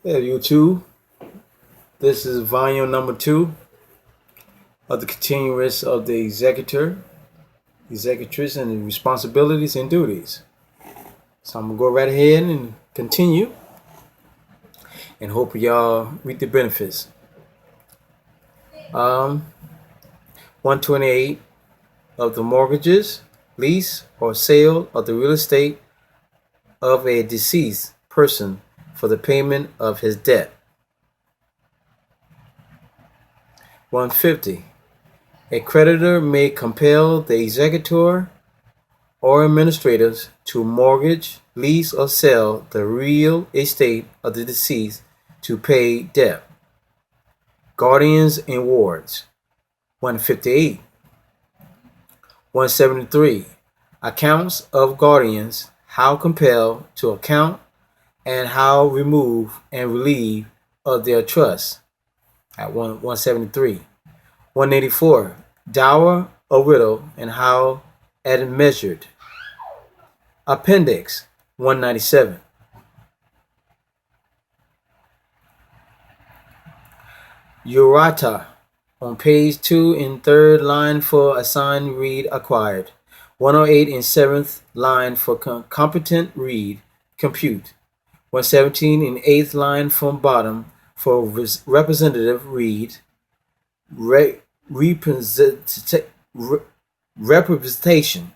Yeah, YouTube. This is volume number 2 of the continuous of the executrix, and the responsibilities and duties. So I'm gonna go right ahead and continue, and hope y'all reap the benefits. Um, 128 of the mortgages, lease, or sale of the real estate of a deceased person for the payment of his debt. 150. A creditor may compel the executor or administrators to mortgage, lease, or sell the real estate of the deceased to pay debt. Guardians and wards. 158. 173. Accounts of guardians, how compel to account and how remove and relieve of their trust at 173. 184. Dower or widow and how administered. Appendix 197. Urata on page 2 in third line for assigned read acquired. 108 in seventh line for competent read compute. 117 in eighth line from bottom for representative read representation.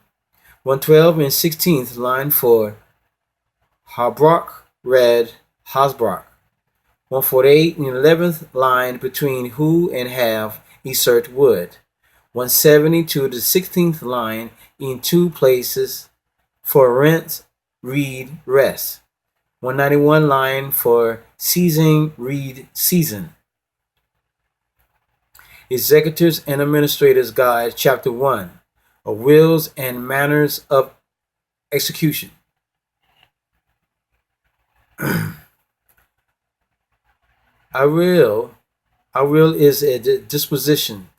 112 in 16th line for Harbrock read Hasbrock. 148 in the 11th line between who and have insert would. 170 to the 16th line in two places for rent read rest. 191 line for season read season. Executors and Administrators Guide, Chapter 1 of Wills and Manners of Execution. A will is a disposition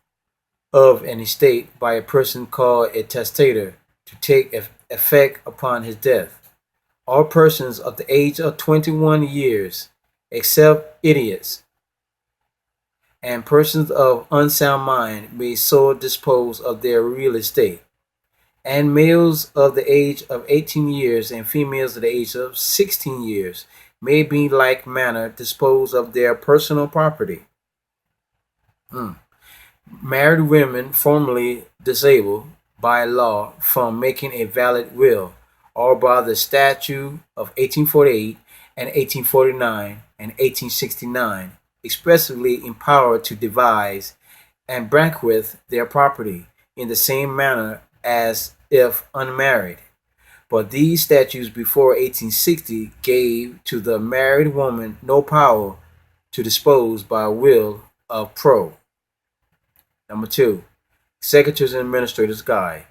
of an estate by a person called a testator to take effect upon his death. All persons of the age of 21 years, except idiots, and persons of unsound mind may so dispose of their real estate, and males of the age of 18 years and females of the age of 16 years may be like manner dispose of their personal property. Married women formerly disabled by law from making a valid will, or by the statute of 1848 and 1849 and 1869, expressly empowered to devise and bequeath their property in the same manner as if unmarried. But these statutes before 1860 gave to the married woman no power to dispose by will of pro. Number 2. Secretaries and Administrators Guide.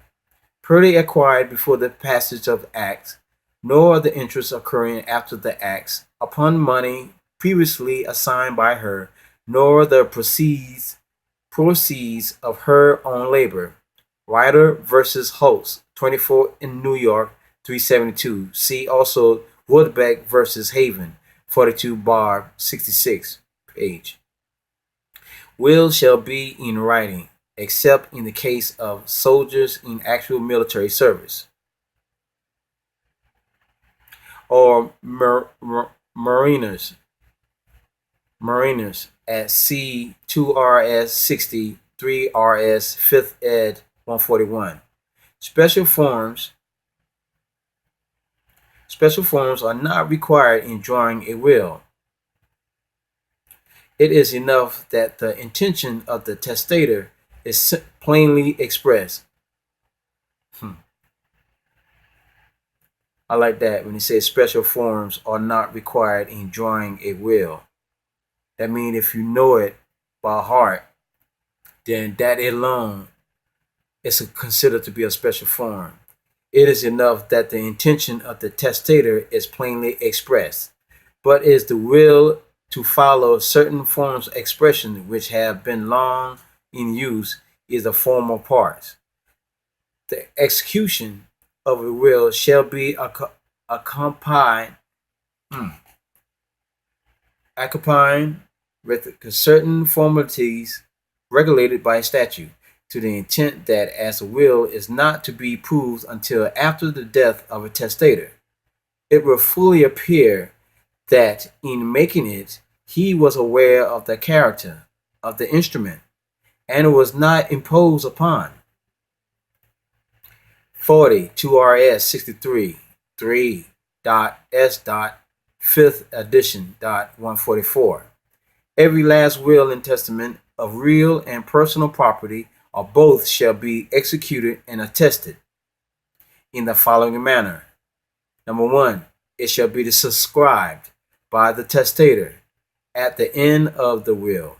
Purely acquired before the passage of acts, nor the interest occurring after the acts, upon money previously assigned by her, nor the proceeds of her own labor. Ryder versus Holtz, 24 in New York, 372. See also Woodbeck versus Haven, 42 bar 66 page. Will shall be in writing, except in the case of soldiers in actual military service, or mariners at C 2RS 60, 3RS 5th ed 141. Special forms are not required in drawing a will. It is enough that the intention of the testator is plainly expressed. I like that when he says special forms are not required in drawing a will. That means if you know it by heart, then that alone is considered to be a special form. It is enough that the intention of the testator is plainly expressed, but is the will to follow certain forms of expression which have been long in use is the formal part. The execution of a will shall be accompanied accompanied with certain formalities regulated by statute, to the intent that as a will is not to be proved until after the death of a testator, it will fully appear that in making it he was aware of the character of the instrument and was not imposed upon. 40 2RS 63 3.S. 5th edition. 144. Every last will and testament of real and personal property or both shall be executed and attested in the following manner. Number one, it shall be subscribed by the testator at the end of the will.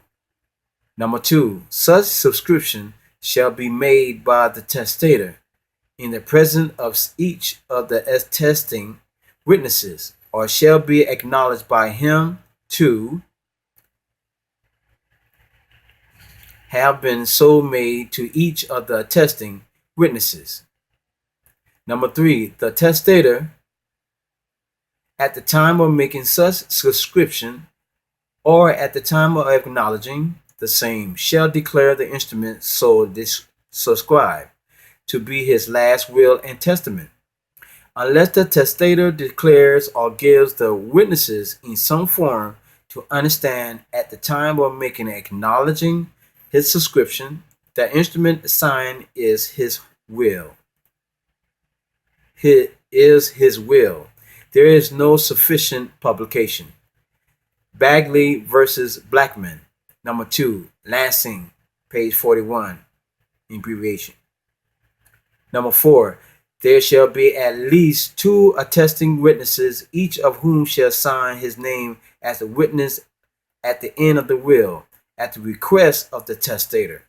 Number two, such subscription shall be made by the testator in the presence of each of the attesting witnesses, or shall be acknowledged by him to have been so made to each of the attesting witnesses. Number three, the testator, at the time of making such subscription, or at the time of acknowledging the same, shall declare the instrument so subscribed to be his last will and testament, unless the testator declares or gives the witnesses in some form to understand at the time of making acknowledging his subscription, the instrument signed is his will. It is his will. There is no sufficient publication. Bagley versus Blackman, number 2, Lansing, page 41, abbreviation. Number 4, there shall be at least 2 attesting witnesses, each of whom shall sign his name as a witness at the end of the will, at the request of the testator.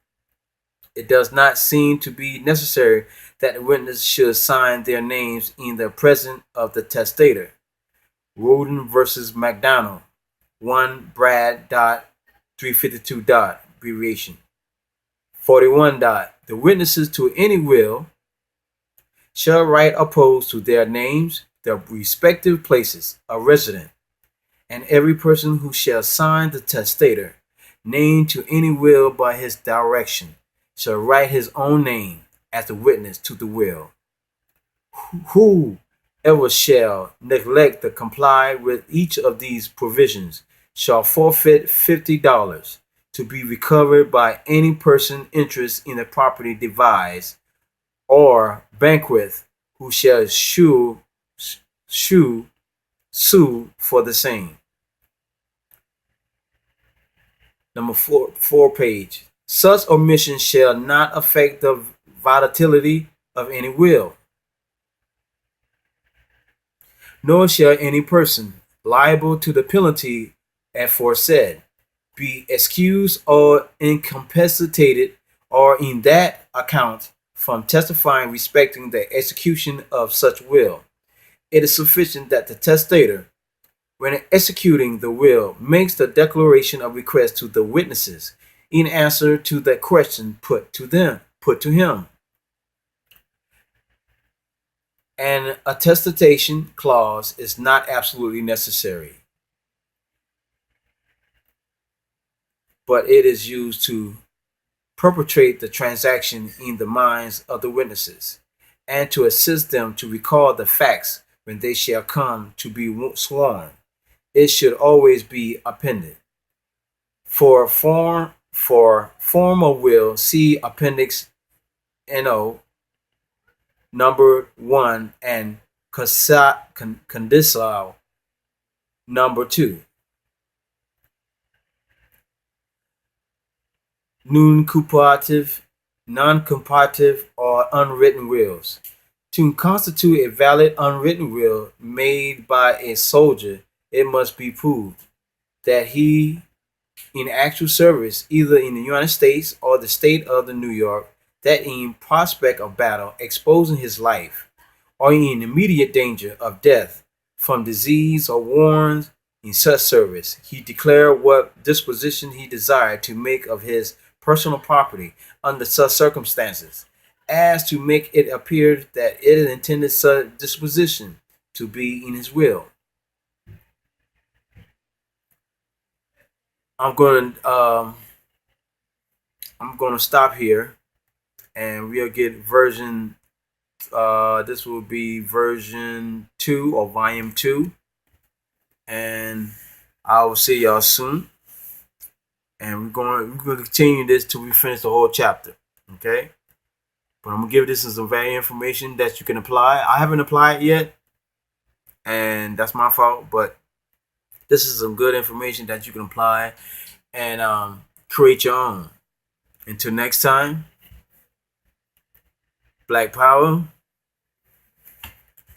It does not seem to be necessary that the witness should sign their names in the presence of the testator. Roden versus McDonald, 1 Brad. 352. Abbreviation. 41. The witnesses to any will shall write opposed to their names, their respective places of residence, and every person who shall sign the testator name to any will by his direction shall write his own name as a witness to the will. Whoever shall neglect to comply with each of these provisions shall forfeit $50 to be recovered by any person interested in the property devised or bequeath who shall sue for the same. Number 4 page. Such omission shall not affect the validity of any will, nor shall any person liable to the penalty aforesaid be excused or incapacitated or in that account from testifying respecting the execution of such will. It is sufficient that the testator, when executing the will, makes the declaration of request to the witnesses in answer to the question put to him. An attestation clause is not absolutely necessary, but it is used to perpetrate the transaction in the minds of the witnesses, and to assist them to recall the facts when they shall come to be sworn. It should always be appended. For form of will, see Appendix NO number 1 and Condicial number 2. Non-comparative, or unwritten wills. To constitute a valid unwritten will made by a soldier, it must be proved that he, in actual service, either in the United States or the state of New York, that in prospect of battle, exposing his life, or in immediate danger of death from disease or warns in such service, he declared what disposition he desired to make of his personal property under such circumstances, as to make it appear that it intended such disposition to be in his will. I'm going to stop here, and we'll get version. This will be version 2 or volume 2, and I will see y'all soon. And we're going to continue this till we finish the whole chapter. Okay. But I'm gonna give this some value information that you can apply. I haven't applied yet, and that's my fault. But this is some good information that you can apply and create your own. Until next time, Black Power,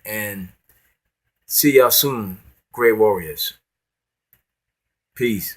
and see y'all soon, great warriors. Peace.